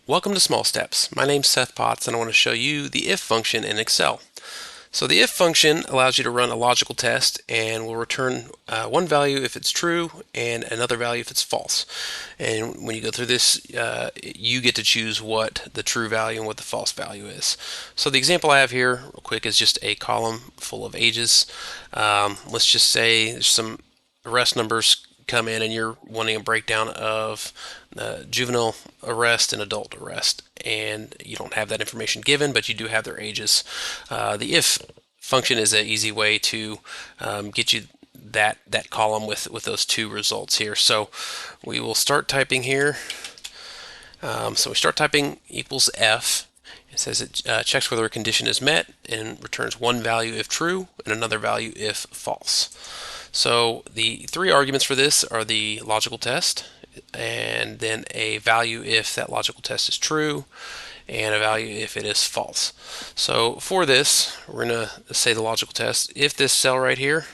Welcome to Small Steps. My name's Seth Potts and I want to show you the if function in Excel. So the if function allows you to run a logical test and will return one value if it's true and another value if it's false. And when you go through this, you get to choose what the true value and what the false value is. So the example I have here, real quick, is just a column full of ages. Let's just say there's some arrest numbers come in and you're wanting a breakdown of juvenile arrest and adult arrest, and you don't have that information given, but you do have their ages. The if function is an easy way to get you that column with those two results here. So we will start typing here. So we start typing equals f. It says it checks whether a condition is met and returns one value if true and another value if false. So the three arguments for this are the logical test, and then a value if that logical test is true, and a value if it is false. So for this, we're going to say the logical test, if this cell right here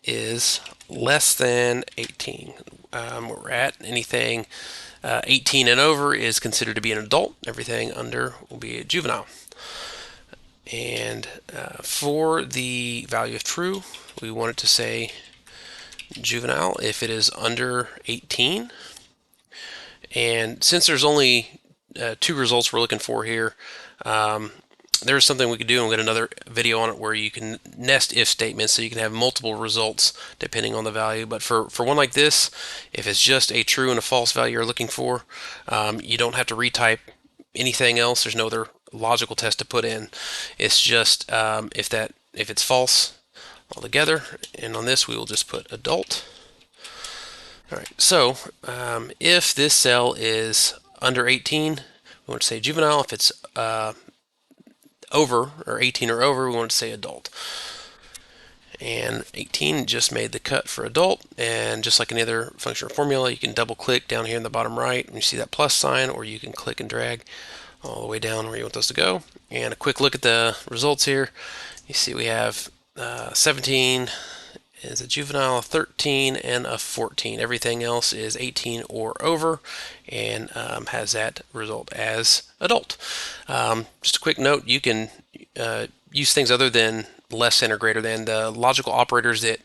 is less than 18, where we're at, anything 18 and over is considered to be an adult, everything under will be a juvenile. And for the value of true, we want it to say juvenile if it is under 18. And since there's only two results we're looking for here, there's something we could do, and we'll get another video on it, where you can nest if statements so you can have multiple results depending on the value. But for one like this, if it's just a true and a false value you're looking for, you don't have to retype anything else. There's no other logical test to put in. It's just if it's false altogether, and on this we will just put adult. All right, so if this cell is under 18, we want to say juvenile. If it's over, or 18 or over, we want to say adult. And 18 just made the cut for adult, and just like any other function or formula, you can double click down here in the bottom right and you see that plus sign, or you can click and drag all the way down where you want those to go. And a quick look at the results here. You see we have 17 is a juvenile, 13, and a 14. Everything else is 18 or over, and has that result as adult. Just a quick note, you can use things other than less than or greater than. The logical operators that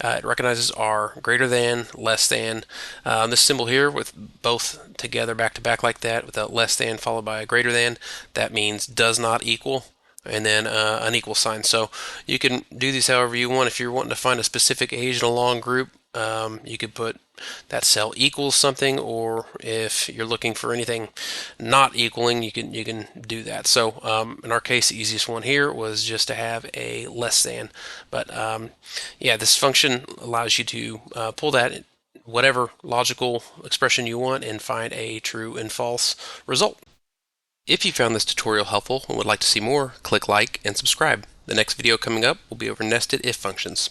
it recognizes are greater than, less than. This symbol here with both together back to back like that, with a less than followed by a greater than, that means does not equal, and then an equal sign. So you can do these however you want. If you're wanting to find a specific age in a long group, you could put that cell equals something, or if you're looking for anything not equaling, you can do that. So in our case, the easiest one here was just to have a less than. But yeah, this function allows you to pull that whatever logical expression you want and find a true and false result. If you found this tutorial helpful and would like to see more, click like and subscribe. The next video coming up will be over nested if functions.